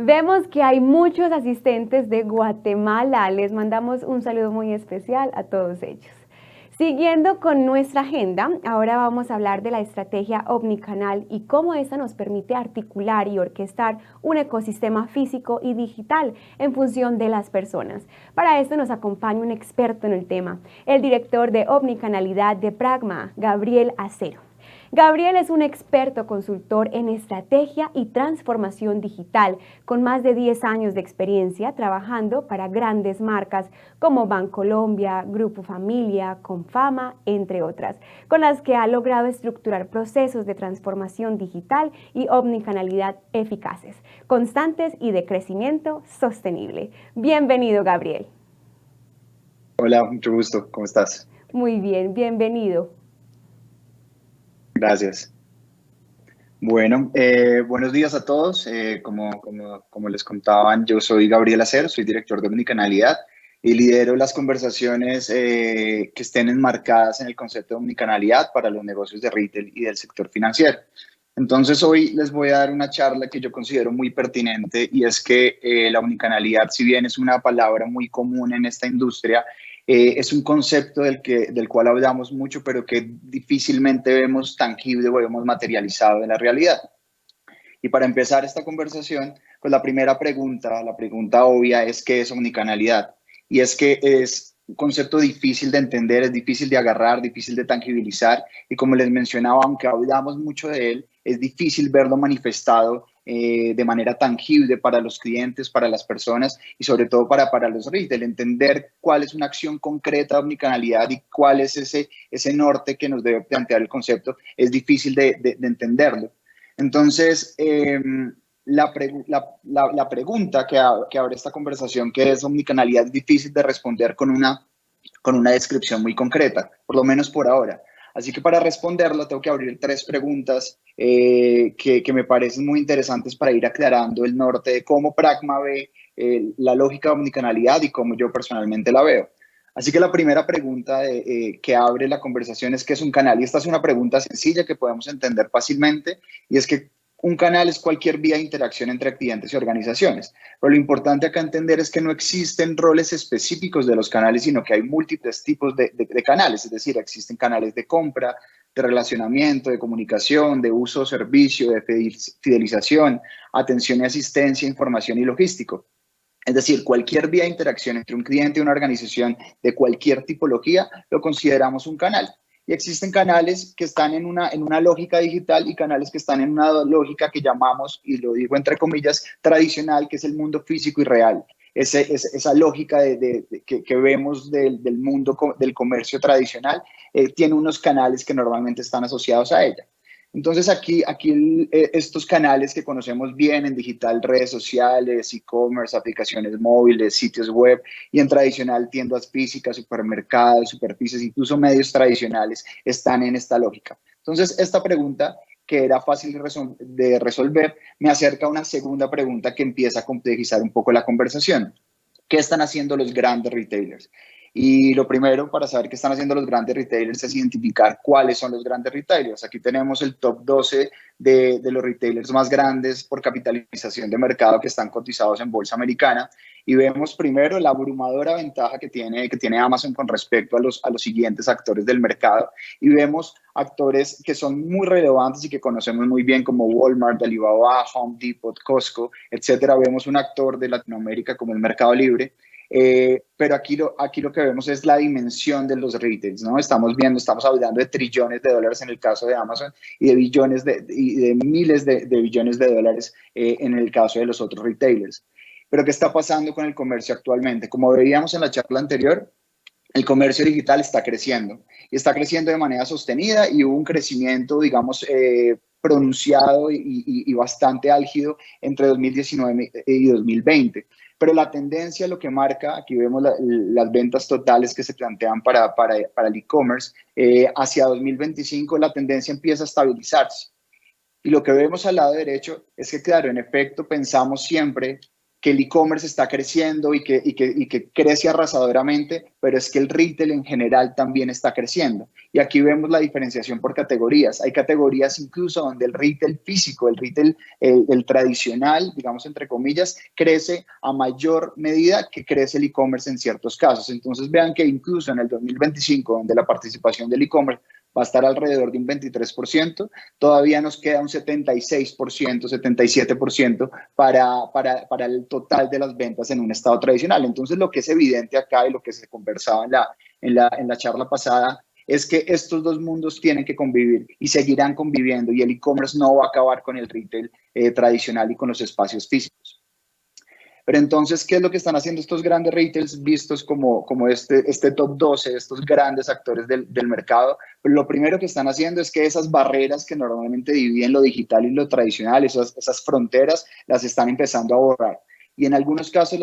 Vemos que hay muchos asistentes de Guatemala. Les mandamos un saludo muy especial a todos ellos. Siguiendo con nuestra agenda, ahora vamos a hablar de la estrategia omnicanal y cómo esta nos permite articular y orquestar un ecosistema físico y digital en función de las personas. Para esto nos acompaña un experto en el tema, el director de omnicanalidad de Pragma, Gabriel Acero. Gabriel es un experto consultor en estrategia y transformación digital, con más de 10 años de experiencia trabajando para grandes marcas como Bancolombia, Grupo Familia, Confama, entre otras, con las que ha logrado estructurar procesos de transformación digital y omnicanalidad eficaces, constantes y de crecimiento sostenible. Bienvenido, Gabriel. Hola, mucho gusto. ¿Cómo estás? Muy bien, bienvenido. Gracias. Bueno, buenos días a todos. Como les contaban, yo soy Gabriel Acero, soy director de omnicanalidad y lidero las conversaciones que estén enmarcadas en el concepto de omnicanalidad para los negocios de retail y del sector financiero. Entonces, hoy les voy a dar una charla que yo considero muy pertinente y es que la omnicanalidad, si bien es una palabra muy común en esta industria, es un concepto del cual hablamos mucho, pero que difícilmente vemos tangible o vemos materializado en la realidad. Y para empezar esta conversación, pues la pregunta obvia es ¿qué es omnicanalidad? Y es que es un concepto difícil de entender, es difícil de agarrar, difícil de tangibilizar. Y como les mencionaba, aunque hablamos mucho de él, es difícil verlo manifestado de manera tangible para los clientes, para las personas y sobre todo para los retail. Entender cuál es una acción concreta de omnicanalidad y cuál es ese norte que nos debe plantear el concepto, es difícil de entenderlo. Entonces, la pregunta que abre esta conversación, que es omnicanalidad, es difícil de responder con una descripción muy concreta, por lo menos por ahora. Así que para responderlo tengo que abrir tres preguntas que me parecen muy interesantes para ir aclarando el norte de cómo Pragma ve la lógica de omnicanalidad y cómo yo personalmente la veo. Así que la primera pregunta que abre la conversación es ¿qué es un canal? Y esta es una pregunta sencilla que podemos entender fácilmente y es que un canal es cualquier vía de interacción entre clientes y organizaciones. Pero lo importante acá entender es que no existen roles específicos de los canales, sino que hay múltiples tipos de canales. Es decir, existen canales de compra, de relacionamiento, de comunicación, de uso, servicio, de fidelización, atención y asistencia, información y logístico. Es decir, cualquier vía de interacción entre un cliente y una organización de cualquier tipología lo consideramos un canal. Y existen canales que están en una lógica digital y canales que están en una lógica que llamamos, y lo digo entre comillas, tradicional, que es el mundo físico y real. Esa lógica que vemos del mundo del comercio tradicional tiene unos canales que normalmente están asociados a ella. Entonces aquí estos canales que conocemos bien en digital, redes sociales, e-commerce, aplicaciones móviles, sitios web y en tradicional tiendas físicas, supermercados, superficies, incluso medios tradicionales están en esta lógica. Entonces esta pregunta que era fácil de resolver me acerca a una segunda pregunta que empieza a complejizar un poco la conversación. ¿Qué están haciendo los grandes retailers? Y lo primero para saber qué están haciendo los grandes retailers es identificar cuáles son los grandes retailers. Aquí tenemos el top 12 de los retailers más grandes por capitalización de mercado que están cotizados en Bolsa Americana y vemos primero la abrumadora ventaja que tiene Amazon con respecto a los siguientes actores del mercado y vemos actores que son muy relevantes y que conocemos muy bien como Walmart, Alibaba, Home Depot, Costco, etcétera. Vemos un actor de Latinoamérica como el Mercado Libre. Pero aquí lo que vemos es la dimensión de los retails, ¿no? Estamos hablando de trillones de dólares en el caso de Amazon y de billones y de miles de billones de dólares en el caso de los otros retailers. Pero ¿qué está pasando con el comercio actualmente? Como veíamos en la charla anterior, el comercio digital está creciendo y está creciendo de manera sostenida y hubo un crecimiento, digamos, pronunciado y bastante álgido entre 2019 y 2020. Pero la tendencia, lo que marca, aquí vemos las ventas totales que se plantean para el e-commerce, hacia 2025 la tendencia empieza a estabilizarse. Y lo que vemos al lado derecho es que, claro, en efecto, pensamos siempre que el e-commerce está creciendo y que crece arrasadoramente, pero es que el retail en general también está creciendo. Y aquí vemos la diferenciación por categorías. Hay categorías incluso donde el retail físico, el retail, el tradicional, digamos entre comillas, crece a mayor medida que crece el e-commerce en ciertos casos. Entonces vean que incluso en el 2025, donde la participación del e-commerce va a estar alrededor de un 23%, todavía nos queda un 76%, 77% para el total de las ventas en un estado tradicional. Entonces, lo que es evidente acá y lo que se conversaba en la charla pasada es que estos dos mundos tienen que convivir y seguirán conviviendo, y el e-commerce no va a acabar con el retail tradicional y con los espacios físicos. Pero entonces, ¿qué es lo que están haciendo estos grandes retails vistos como este top 12, estos grandes actores del mercado? Pero lo primero que están haciendo es que esas barreras que normalmente dividen lo digital y lo tradicional, esas fronteras, las están empezando a borrar. Y en algunos casos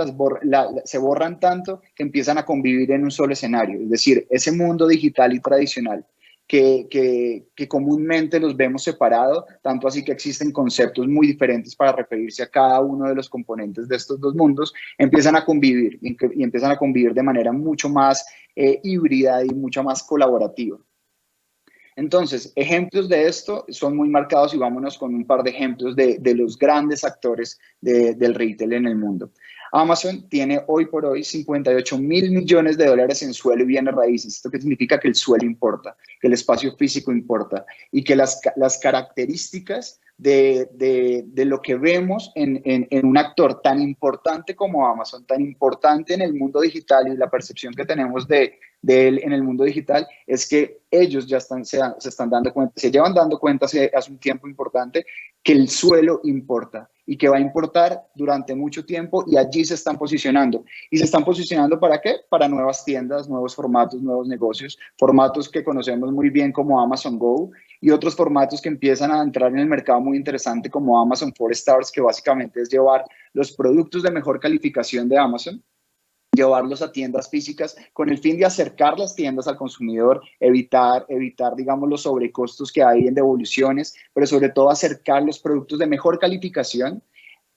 se borran tanto que empiezan a convivir en un solo escenario. Es decir, ese mundo digital y tradicional que comúnmente los vemos separados, tanto así que existen conceptos muy diferentes para referirse a cada uno de los componentes de estos dos mundos, empiezan a convivir y empiezan a convivir de manera mucho más híbrida y mucho más colaborativa. Entonces, ejemplos de esto son muy marcados y vámonos con un par de ejemplos de los grandes actores del retail en el mundo. Amazon tiene hoy por hoy 58.000 millones de dólares en suelo y bienes raíces. ¿Esto qué significa? Que el suelo importa, que el espacio físico importa y que las características de lo que vemos en un actor tan importante como Amazon, tan importante en el mundo digital y la percepción que tenemos de él en el mundo digital, es que ellos ya se están dando cuenta, se llevan dando cuenta hace un tiempo importante que el suelo importa y que va a importar durante mucho tiempo, y allí se están posicionando. ¿Y se están posicionando para qué? Para nuevas tiendas, nuevos formatos, nuevos negocios, formatos que conocemos muy bien como Amazon Go y otros formatos que empiezan a entrar en el mercado muy interesante como Amazon 4Stars, que básicamente es llevar los productos de mejor calificación de Amazon, llevarlos a tiendas físicas con el fin de acercar las tiendas al consumidor, evitar, digamos, los sobrecostos que hay en devoluciones, pero sobre todo acercar los productos de mejor calificación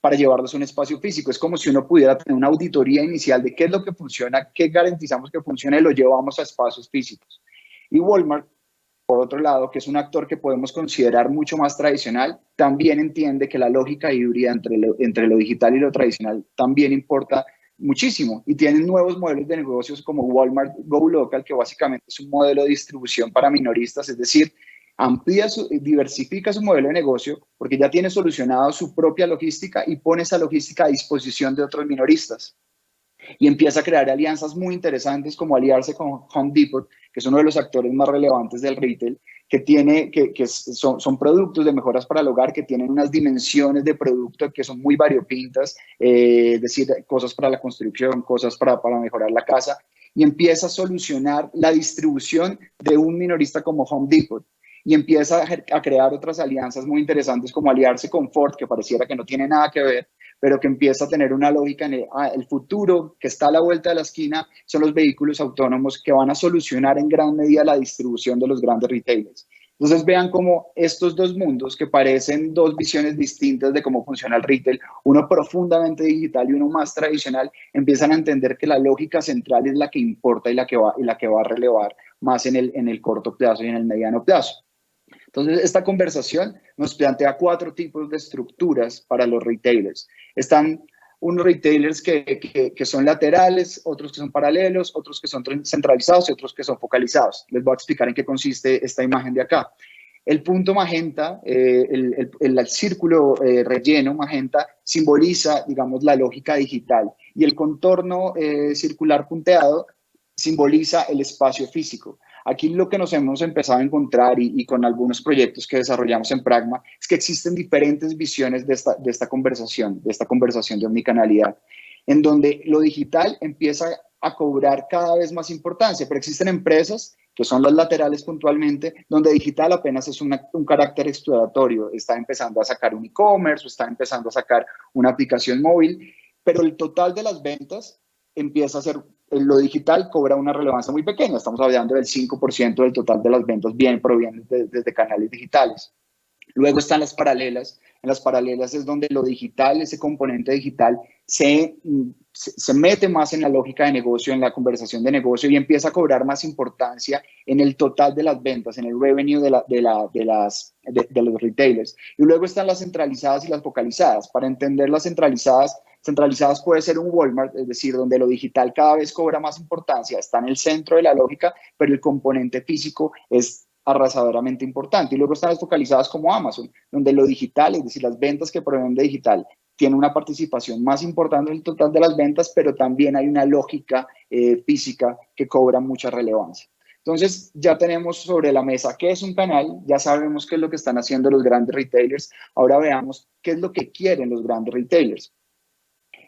para llevarlos a un espacio físico. Es como si uno pudiera tener una auditoría inicial de qué es lo que funciona, qué garantizamos que funciona, y lo llevamos a espacios físicos. Y Walmart, por otro lado, que es un actor que podemos considerar mucho más tradicional, también entiende que la lógica híbrida entre lo digital y lo tradicional también importa muchísimo, y tienen nuevos modelos de negocios como Walmart Go Local, que básicamente es un modelo de distribución para minoristas, es decir, diversifica su modelo de negocio porque ya tiene solucionado su propia logística y pone esa logística a disposición de otros minoristas. Y empieza a crear alianzas muy interesantes, como aliarse con Home Depot, que es uno de los actores más relevantes del retail, que son productos de mejoras para el hogar que tienen unas dimensiones de producto que son muy variopintas, es decir, cosas para la construcción, cosas para mejorar la casa, y empieza a solucionar la distribución de un minorista como Home Depot. Y empieza a crear otras alianzas muy interesantes, como aliarse con Ford, que pareciera que no tiene nada que ver, pero que empieza a tener una lógica en el futuro que está a la vuelta de la esquina, son los vehículos autónomos que van a solucionar en gran medida la distribución de los grandes retailers. Entonces vean cómo estos dos mundos, que parecen dos visiones distintas de cómo funciona el retail, uno profundamente digital y uno más tradicional, empiezan a entender que la lógica central es la que importa y la que va a relevar más en el corto plazo y en el mediano plazo. Entonces, esta conversación nos plantea 4 tipos de estructuras para los retailers. Están unos retailers que son laterales, otros que son paralelos, otros que son centralizados y otros que son focalizados. Les voy a explicar en qué consiste esta imagen de acá. El punto magenta, el círculo relleno magenta, simboliza, digamos, la lógica digital, y el contorno circular punteado simboliza el espacio físico. Aquí lo que nos hemos empezado a encontrar y con algunos proyectos que desarrollamos en Pragma es que existen diferentes visiones de esta conversación de omnicanalidad, en donde lo digital empieza a cobrar cada vez más importancia, pero existen empresas que son las laterales puntualmente, donde digital apenas es un carácter exploratorio, está empezando a sacar un e-commerce o está empezando a sacar una aplicación móvil, pero el total de las ventas empieza a ser, lo digital cobra una relevancia muy pequeña, estamos hablando del 5% del total de las ventas provienen desde canales digitales. Luego están las paralelas. En las paralelas es donde lo digital, ese componente digital, se mete más en la lógica de negocio, en la conversación de negocio y empieza a cobrar más importancia en el total de las ventas, en el revenue de los retailers. Y luego están las centralizadas y las focalizadas. Para entender las centralizadas puede ser un Walmart, es decir, donde lo digital cada vez cobra más importancia, está en el centro de la lógica, pero el componente físico es arrasadoramente importante. Y luego están las focalizadas como Amazon, donde lo digital, es decir, las ventas que provienen de digital, tiene una participación más importante en el total de las ventas, pero también hay una lógica física que cobra mucha relevancia. Entonces, ya tenemos sobre la mesa qué es un canal, ya sabemos qué es lo que están haciendo los grandes retailers. Ahora veamos qué es lo que quieren los grandes retailers.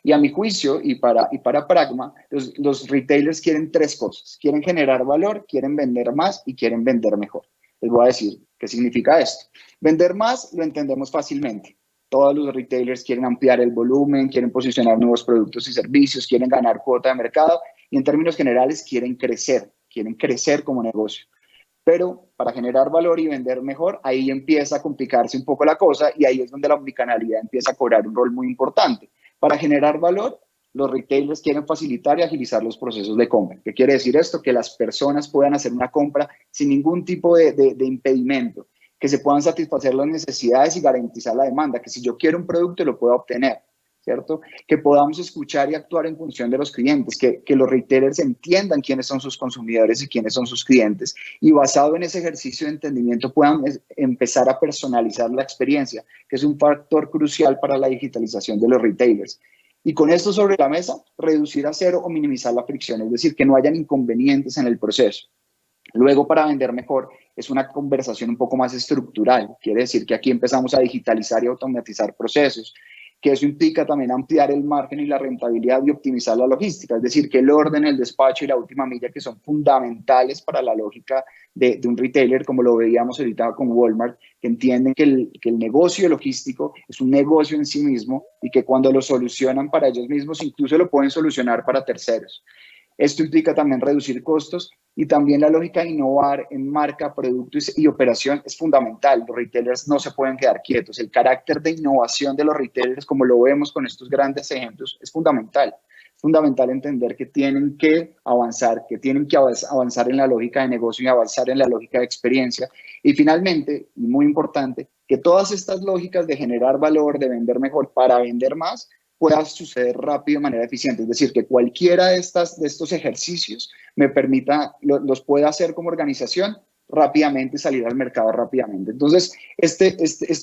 Y a mi juicio, y para Pragma, los retailers quieren tres cosas. Quieren generar valor, quieren vender más y quieren vender mejor. Les voy a decir qué significa esto. Vender más lo entendemos fácilmente. Todos los retailers quieren ampliar el volumen, quieren posicionar nuevos productos y servicios, quieren ganar cuota de mercado y en términos generales quieren crecer como negocio. Pero para generar valor y vender mejor, ahí empieza a complicarse un poco la cosa y ahí es donde la omnicanalidad empieza a cobrar un rol muy importante. Para generar valor, los retailers quieren facilitar y agilizar los procesos de compra. ¿Qué quiere decir esto? Que las personas puedan hacer una compra sin ningún tipo de impedimento, que se puedan satisfacer las necesidades y garantizar la demanda, que si yo quiero un producto lo puedo obtener, ¿cierto? Que podamos escuchar y actuar en función de los clientes, que los retailers entiendan quiénes son sus consumidores y quiénes son sus clientes y basado en ese ejercicio de entendimiento puedan empezar a personalizar la experiencia, que es un factor crucial para la digitalización de los retailers. Y con esto sobre la mesa, reducir a cero o minimizar la fricción, es decir, que no hayan inconvenientes en el proceso. Luego, para vender mejor, es una conversación un poco más estructural. Quiere decir que aquí empezamos a digitalizar y automatizar procesos, que eso implica también ampliar el margen y la rentabilidad y optimizar la logística. Es decir, que el orden, el despacho y la última milla, que son fundamentales para la lógica de un retailer, como lo veíamos ahorita con Walmart, que entienden que el negocio logístico es un negocio en sí mismo y que cuando lo solucionan para ellos mismos, incluso lo pueden solucionar para terceros. Esto implica también reducir costos y también la lógica de innovar en marca, producto y operación es fundamental. Los retailers no se pueden quedar quietos. El carácter de innovación de los retailers, como lo vemos con estos grandes ejemplos, es fundamental. Es fundamental entender que tienen que avanzar, que tienen que avanzar en la lógica de negocio y avanzar en la lógica de experiencia. Y finalmente, y muy importante, que todas estas lógicas de generar valor, de vender mejor para vender más, pueda suceder rápido de manera eficiente. Es decir, que cualquiera de estos ejercicios me permita, los pueda hacer como organización rápidamente y salir al mercado rápidamente. Entonces, esto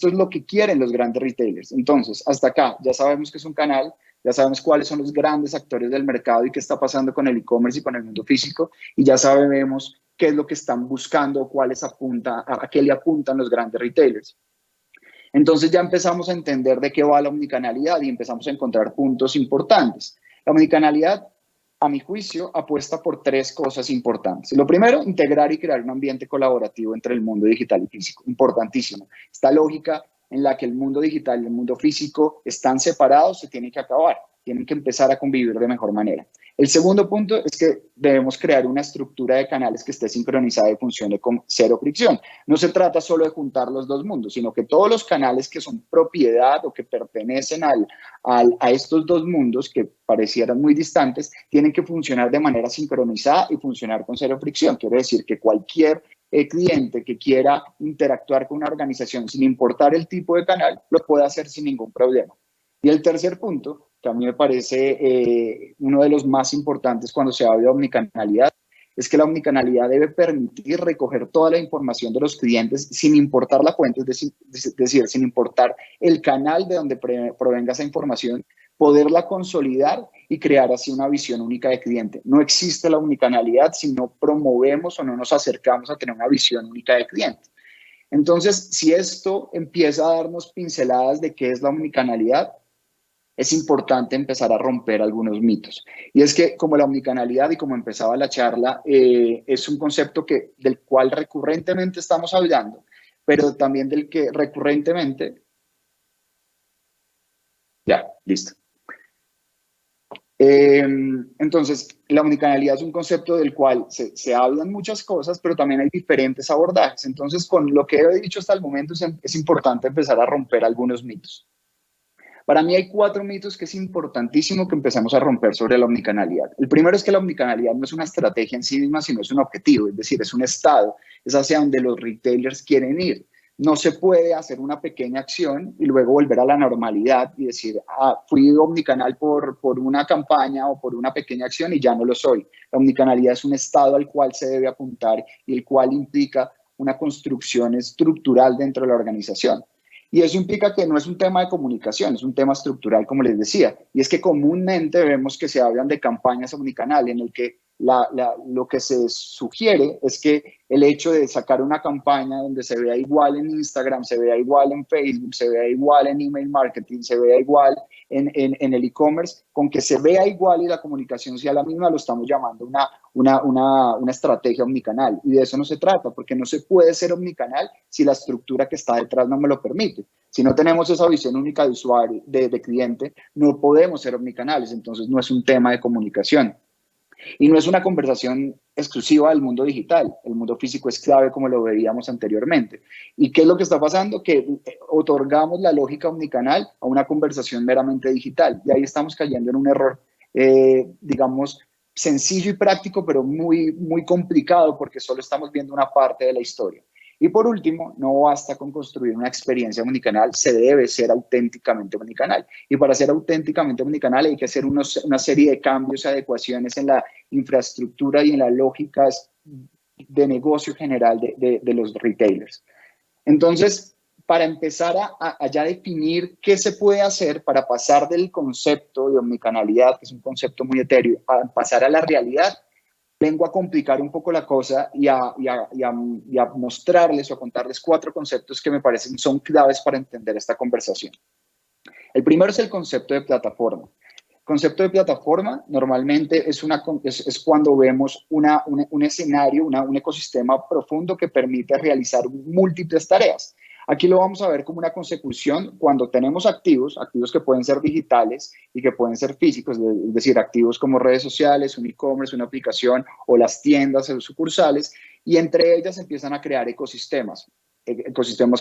es lo que quieren los grandes retailers. Entonces, hasta acá ya sabemos que es un canal, ya sabemos cuáles son los grandes actores del mercado y qué está pasando con el e-commerce y con el mundo físico, y ya sabemos qué es lo que están buscando, a qué le apuntan los grandes retailers. Entonces ya empezamos a entender de qué va la omnicanalidad y empezamos a encontrar puntos importantes. La omnicanalidad, a mi juicio, apuesta por tres cosas importantes. Lo primero, integrar y crear un ambiente colaborativo entre el mundo digital y físico. Importantísimo. Esta lógica en la que el mundo digital y el mundo físico están separados se tiene que acabar. Tienen que empezar a convivir de mejor manera. El segundo punto es que debemos crear una estructura de canales que esté sincronizada y funcione con cero fricción. No se trata solo de juntar los dos mundos, sino que todos los canales que son propiedad o que pertenecen a estos dos mundos que parecieran muy distantes, tienen que funcionar de manera sincronizada y funcionar con cero fricción. Quiere decir que cualquier cliente que quiera interactuar con una organización sin importar el tipo de canal, lo puede hacer sin ningún problema. Y el tercer punto, que a mí me parece uno de los más importantes cuando se habla de omnicanalidad, es que la omnicanalidad debe permitir recoger toda la información de los clientes sin importar la fuente, es decir, sin importar el canal de donde provenga esa información, poderla consolidar y crear así una visión única de cliente. No existe la omnicanalidad si no promovemos o no nos acercamos a tener una visión única de cliente. Entonces, si esto empieza a darnos pinceladas de qué es la omnicanalidad, es importante empezar a romper algunos mitos. Y es que como la omnicanalidad y como empezaba la charla, es un concepto del cual recurrentemente estamos hablando, pero también del que recurrentemente, ya, listo. Entonces, la omnicanalidad es un concepto del cual se hablan muchas cosas, pero también hay diferentes abordajes. Entonces, con lo que he dicho hasta el momento, es importante empezar a romper algunos mitos. Para mí hay 4 mitos que es importantísimo que empecemos a romper sobre la omnicanalidad. El primero es que la omnicanalidad no es una estrategia en sí misma, sino es un objetivo, es decir, es un estado, es hacia donde los retailers quieren ir. No se puede hacer una pequeña acción y luego volver a la normalidad y decir, fui omnicanal por una campaña o por una pequeña acción y ya no lo soy. La omnicanalidad es un estado al cual se debe apuntar y el cual implica una construcción estructural dentro de la organización. Y eso implica que no es un tema de comunicación, es un tema estructural, como les decía. Y es que comúnmente vemos que se hablan de campañas omnicanal, en el que lo que se sugiere es que el hecho de sacar una campaña donde se vea igual en Instagram, se vea igual en Facebook, se vea igual en email marketing, se vea igual en el e-commerce, con que se vea igual y la comunicación sea la misma, lo estamos llamando una estrategia omnicanal. Y de eso no se trata, porque no se puede ser omnicanal si la estructura que está detrás no me lo permite. Si no tenemos esa visión única de usuario, de cliente, no podemos ser omnicanales. Entonces no es un tema de comunicación. Y no es una conversación exclusiva del mundo digital. El mundo físico es clave, como lo veíamos anteriormente. ¿Y qué es lo que está pasando? Que otorgamos la lógica omnicanal a una conversación meramente digital. Y ahí estamos cayendo en un error, digamos, sencillo y práctico, pero muy, muy complicado porque solo estamos viendo una parte de la historia. Y por último, no basta con construir una experiencia omnicanal, se debe ser auténticamente omnicanal. Y para ser auténticamente omnicanal hay que hacer una serie de cambios, adecuaciones en la infraestructura y en las lógicas de negocio general de los retailers. Entonces, para empezar a ya definir qué se puede hacer para pasar del concepto de omnicanalidad, que es un concepto muy etéreo, a pasar a la realidad, vengo a complicar un poco la cosa y a mostrarles o a contarles 4 conceptos que me parecen son claves para entender esta conversación. El primero es el concepto de plataforma. El concepto de plataforma normalmente es cuando vemos un escenario, un ecosistema profundo que permite realizar múltiples tareas. Aquí lo vamos a ver como una consecución cuando tenemos activos que pueden ser digitales y que pueden ser físicos, es decir, activos como redes sociales, un e-commerce, una aplicación o las tiendas o sucursales, y entre ellas empiezan a crear ecosistemas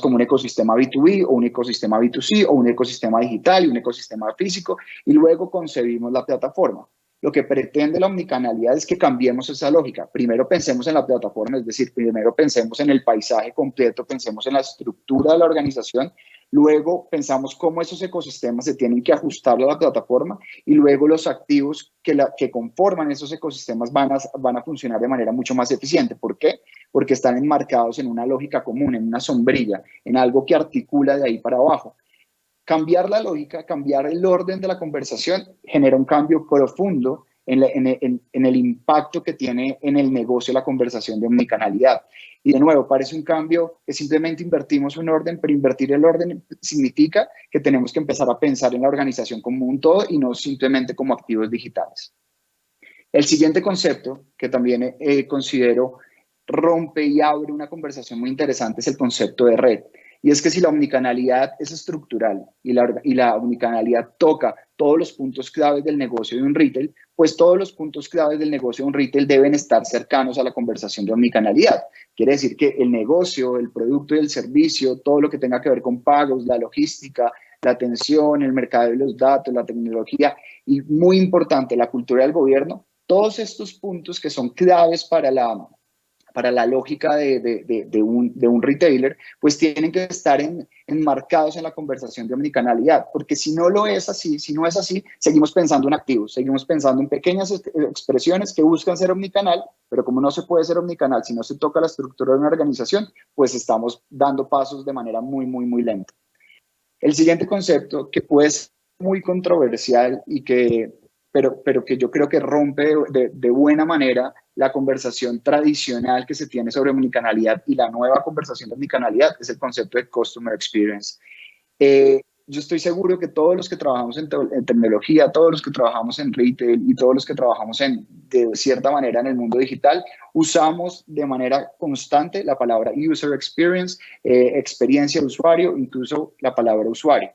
como un ecosistema B2B o un ecosistema B2C o un ecosistema digital y un ecosistema físico, y luego concebimos la plataforma. Lo que pretende la omnicanalidad es que cambiemos esa lógica. Primero pensemos en la plataforma, es decir, primero pensemos en el paisaje completo, pensemos en la estructura de la organización, luego pensamos cómo esos ecosistemas se tienen que ajustar a la plataforma y luego los activos que conforman esos ecosistemas van a funcionar de manera mucho más eficiente. ¿Por qué? Porque están enmarcados en una lógica común, en una sombrilla, en algo que articula de ahí para abajo. Cambiar la lógica, cambiar el orden de la conversación genera un cambio profundo en el impacto que tiene en el negocio la conversación de omnicanalidad. Y de nuevo, parece un cambio que simplemente invertimos un orden, pero invertir el orden significa que tenemos que empezar a pensar en la organización como un todo y no simplemente como activos digitales. El siguiente concepto que también considero rompe y abre una conversación muy interesante es el concepto de red. Y es que si la omnicanalidad es estructural y la omnicanalidad toca todos los puntos claves del negocio de un retail, pues todos los puntos claves del negocio de un retail deben estar cercanos a la conversación de omnicanalidad. Quiere decir que el negocio, el producto y el servicio, todo lo que tenga que ver con pagos, la logística, la atención, el mercado de los datos, la tecnología y, muy importante, la cultura del gobierno, todos estos puntos que son claves para la lógica de un retailer, pues tienen que estar enmarcados en la conversación de omnicanalidad, porque si no es así, seguimos pensando en activos, seguimos pensando en pequeñas expresiones que buscan ser omnicanal, pero como no se puede ser omnicanal si no se toca la estructura de una organización, pues estamos dando pasos de manera muy, muy, muy lenta. El siguiente concepto, que puede ser muy controversial pero que yo creo que rompe de buena manera la conversación tradicional que se tiene sobre omnicanalidad y la nueva conversación de omnicanalidad, es el concepto de Customer Experience. Yo estoy seguro que todos los que trabajamos en tecnología, todos los que trabajamos en retail y todos los que trabajamos de cierta manera en el mundo digital, usamos de manera constante la palabra User Experience, experiencia de usuario, incluso la palabra usuario.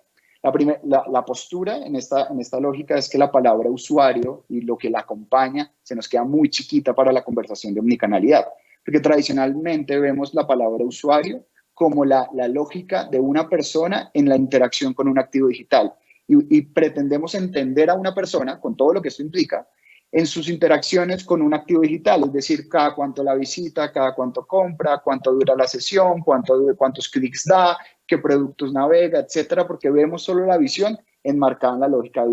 La postura en esta lógica es que la palabra usuario y lo que la acompaña se nos queda muy chiquita para la conversación de omnicanalidad, porque tradicionalmente vemos la palabra usuario como la lógica de una persona en la interacción con un activo digital y pretendemos entender a una persona, con todo lo que esto implica, en sus interacciones con un activo digital, es decir, cada cuánto la visita, cada cuánto compra, cuánto dura la sesión, cuántos clics da, qué productos navega, etcétera, porque vemos solo la visión enmarcada en la lógica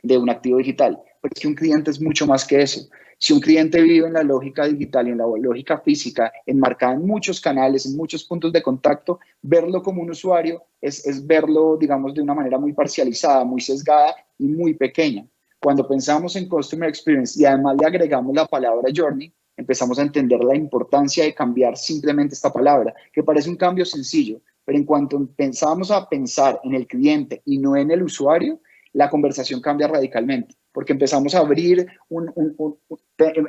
de un activo digital. Pero es que un cliente es mucho más que eso. Si un cliente vive en la lógica digital y en la lógica física, enmarcada en muchos canales, en muchos puntos de contacto, verlo como un usuario es verlo, digamos, de una manera muy parcializada, muy sesgada y muy pequeña. Cuando pensamos en Customer Experience y además le agregamos la palabra Journey, empezamos a entender la importancia de cambiar simplemente esta palabra, que parece un cambio sencillo, pero en cuanto empezamos a pensar en el cliente y no en el usuario, la conversación cambia radicalmente, porque empezamos a abrir,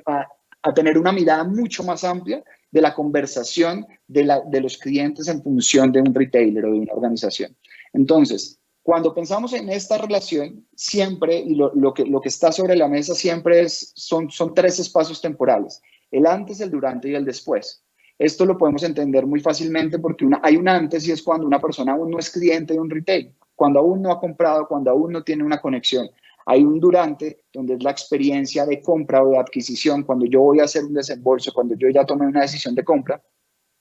a tener una mirada mucho más amplia de la conversación de los clientes en función de un retailer o de una organización. Entonces, cuando pensamos en esta relación, siempre, y lo que está sobre la mesa siempre son tres espacios temporales, el antes, el durante y el después. Esto lo podemos entender muy fácilmente porque hay un antes y es cuando una persona aún no es cliente de un retail, cuando aún no ha comprado, cuando aún no tiene una conexión. Hay un durante, donde es la experiencia de compra o de adquisición, cuando yo voy a hacer un desembolso, cuando yo ya tomé una decisión de compra.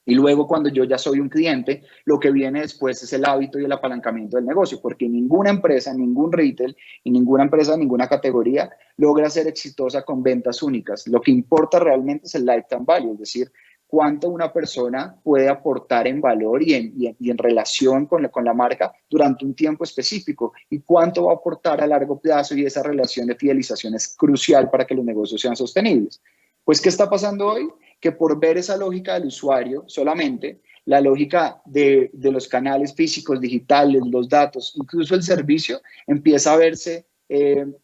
Y luego, cuando yo ya soy un cliente, lo que viene después es el hábito y el apalancamiento del negocio, porque ninguna empresa, ningún retail y ninguna empresa, ninguna categoría logra ser exitosa con ventas únicas. Lo que importa realmente es el lifetime value, es decir, cuánto una persona puede aportar en valor y en relación con la marca durante un tiempo específico y cuánto va a aportar a largo plazo, y esa relación de fidelización es crucial para que los negocios sean sostenibles. Pues, ¿qué está pasando hoy? Que por ver esa lógica del usuario solamente, la lógica de los canales físicos, digitales, los datos, incluso el servicio, empieza a verse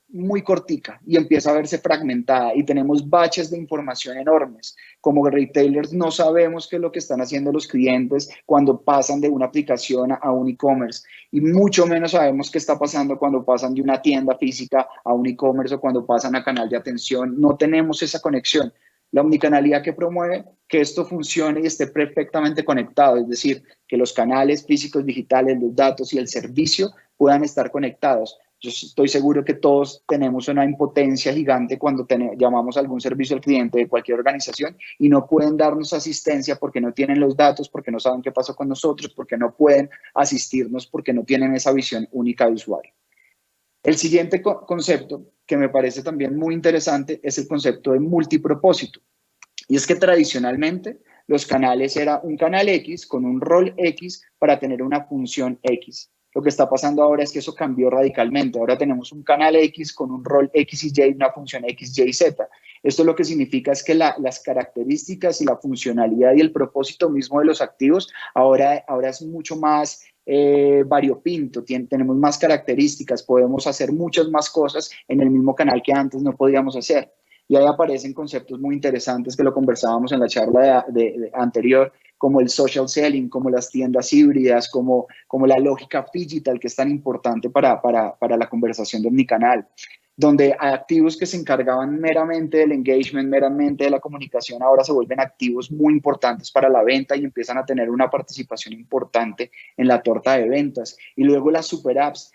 muy cortica y empieza a verse fragmentada y tenemos baches de información enormes. Como retailers no sabemos qué es lo que están haciendo los clientes cuando pasan de una aplicación a un e-commerce y mucho menos sabemos qué está pasando cuando pasan de una tienda física a un e-commerce o cuando pasan a canal de atención. No tenemos esa conexión. La omnicanalidad que promueve que esto funcione y esté perfectamente conectado, es decir, que los canales físicos, digitales, los datos y el servicio puedan estar conectados. Yo estoy seguro que todos tenemos una impotencia gigante cuando llamamos a algún servicio al cliente de cualquier organización y no pueden darnos asistencia porque no tienen los datos, porque no saben qué pasó con nosotros, porque no pueden asistirnos, porque no tienen esa visión única de usuario. El siguiente concepto que me parece también muy interesante es el concepto de multipropósito. Y es que tradicionalmente los canales era un canal X con un rol X para tener una función X. Lo que está pasando ahora es que eso cambió radicalmente. Ahora tenemos un canal X con un rol X y Y, una función X, Y, Z. Esto lo que significa es que las características y la funcionalidad y el propósito mismo de los activos ahora es mucho más variopinto, tenemos más características, podemos hacer muchas más cosas en el mismo canal que antes no podíamos hacer. Y ahí aparecen conceptos muy interesantes que lo conversábamos en la charla anterior, como el social selling, como las tiendas híbridas, como la lógica digital que es tan importante para la conversación de omnicanal, donde activos que se encargaban meramente del engagement, meramente de la comunicación, ahora se vuelven activos muy importantes para la venta y empiezan a tener una participación importante en la torta de ventas. Y luego las super apps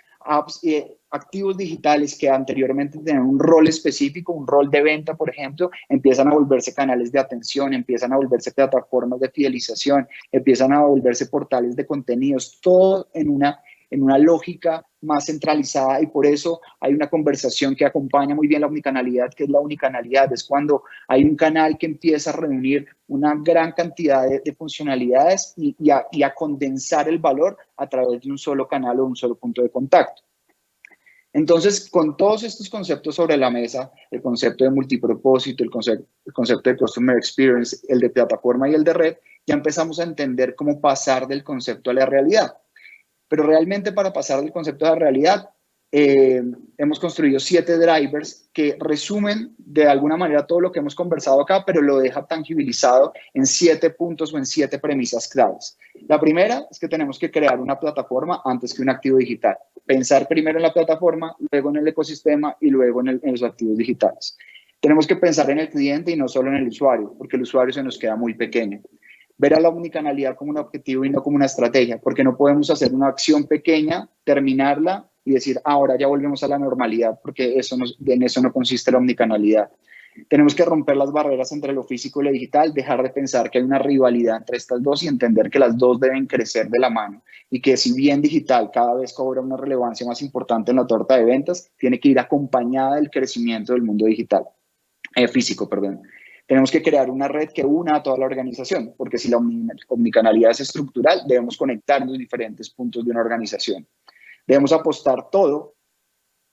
activos digitales que anteriormente tenían un rol específico, un rol de venta, por ejemplo, empiezan a volverse canales de atención, empiezan a volverse plataformas de fidelización, empiezan a volverse portales de contenidos, todo en una lógica más centralizada, y por eso hay una conversación que acompaña muy bien la omnicanalidad, que es la unicanalidad. Es cuando hay un canal que empieza a reunir una gran cantidad de funcionalidades y a condensar el valor a través de un solo canal o un solo punto de contacto. Entonces, con todos estos conceptos sobre la mesa, el concepto de multipropósito, el concepto de Customer Experience, el de plataforma y el de red, ya empezamos a entender cómo pasar del concepto a la realidad. Pero realmente, para pasar del concepto a la realidad, hemos construido 7 drivers que resumen de alguna manera todo lo que hemos conversado acá, pero lo deja tangibilizado en 7 puntos o en 7 premisas claves. La primera es que tenemos que crear una plataforma antes que un activo digital. pensar primero en la plataforma, luego en el ecosistema y luego en los activos digitales. Tenemos que pensar en el cliente y no solo en el usuario, porque el usuario se nos queda muy pequeño. Ver a la omnicanalidad como un objetivo y no como una estrategia, porque no podemos hacer una acción pequeña, terminarla y decir, ahora ya volvemos a la normalidad, porque en eso no consiste la omnicanalidad. Tenemos que romper las barreras entre lo físico y lo digital, dejar de pensar que hay una rivalidad entre estas dos y entender que las dos deben crecer de la mano y que si bien digital cada vez cobra una relevancia más importante en la torta de ventas, tiene que ir acompañada del crecimiento del mundo digital, físico, perdón. Tenemos que crear una red que una a toda la organización, porque si la omnicanalidad es estructural, debemos conectar los diferentes puntos de una organización. Debemos apostar todo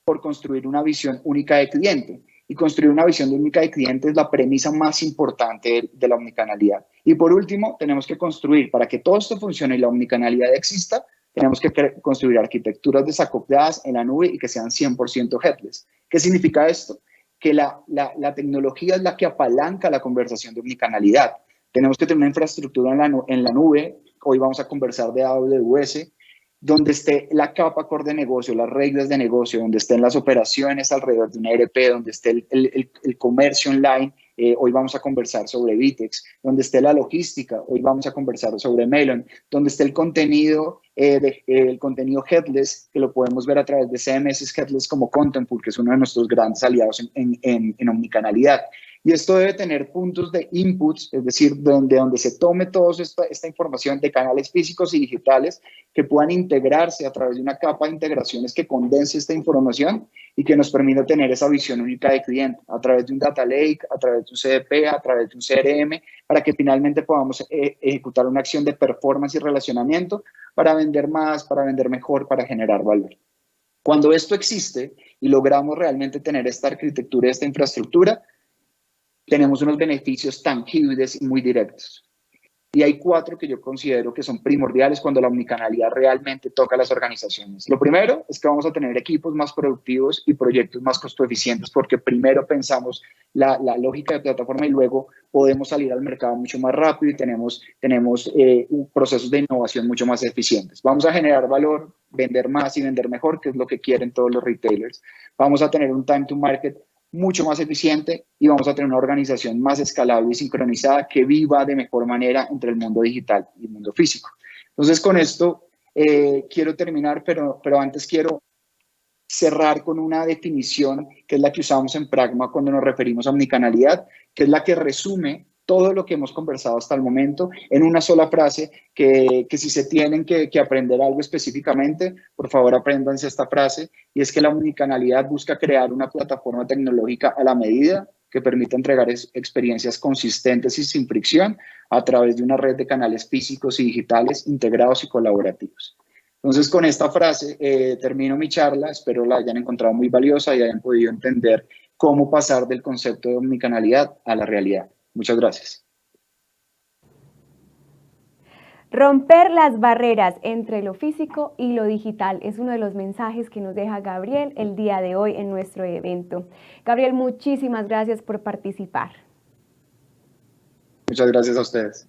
por construir una visión única de cliente. Y construir una visión única de cliente es la premisa más importante de la omnicanalidad. Y por último, tenemos que construir, para que todo esto funcione y la omnicanalidad exista, tenemos que construir arquitecturas desacopladas en la nube y que sean 100% headless. ¿Qué significa esto? Que la tecnología es la que apalanca la conversación de omnicanalidad. Tenemos que tener una infraestructura en la nube. Hoy vamos a conversar de AWS, donde esté la capa core de negocio, las reglas de negocio, donde estén las operaciones alrededor de una ERP, donde esté el comercio online. Hoy vamos a conversar sobre Vitex, donde esté la logística. Hoy vamos a conversar sobre Melon, donde esté el contenido, el contenido headless, que lo podemos ver a través de CMS headless como Contentful, que es uno de nuestros grandes aliados en omnicanalidad. Y esto debe tener puntos de inputs, es decir, donde se tome toda esta información de canales físicos y digitales que puedan integrarse a través de una capa de integraciones que condense esta información y que nos permita tener esa visión única de cliente a través de un data lake, a través de un CDP, a través de un CRM, para que finalmente podamos ejecutar una acción de performance y relacionamiento para vender más, para vender mejor, para generar valor. Cuando esto existe y logramos realmente tener esta arquitectura y esta infraestructura, tenemos unos beneficios tangibles y muy directos. Y hay 4 que yo considero que son primordiales cuando la omnicanalidad realmente toca a las organizaciones. Lo primero es que vamos a tener equipos más productivos y proyectos más costo eficientes, porque primero pensamos la lógica de plataforma y luego podemos salir al mercado mucho más rápido y tenemos procesos de innovación mucho más eficientes. Vamos a generar valor, vender más y vender mejor, que es lo que quieren todos los retailers. Vamos a tener un time to market mucho más eficiente y vamos a tener una organización más escalable y sincronizada que viva de mejor manera entre el mundo digital y el mundo físico. Entonces, con esto quiero terminar, pero antes quiero cerrar con una definición que es la que usamos en Pragma cuando nos referimos a omnicanalidad, que es la que resume todo lo que hemos conversado hasta el momento en una sola frase, que si se tienen que aprender algo específicamente, por favor apréndanse esta frase, y es que la omnicanalidad busca crear una plataforma tecnológica a la medida que permita entregar experiencias consistentes y sin fricción a través de una red de canales físicos y digitales integrados y colaborativos. Entonces, con esta frase termino mi charla. Espero la hayan encontrado muy valiosa y hayan podido entender cómo pasar del concepto de omnicanalidad a la realidad. Muchas gracias. Romper las barreras entre lo físico y lo digital es uno de los mensajes que nos deja Gabriel el día de hoy en nuestro evento. Gabriel, muchísimas gracias por participar. Muchas gracias a ustedes.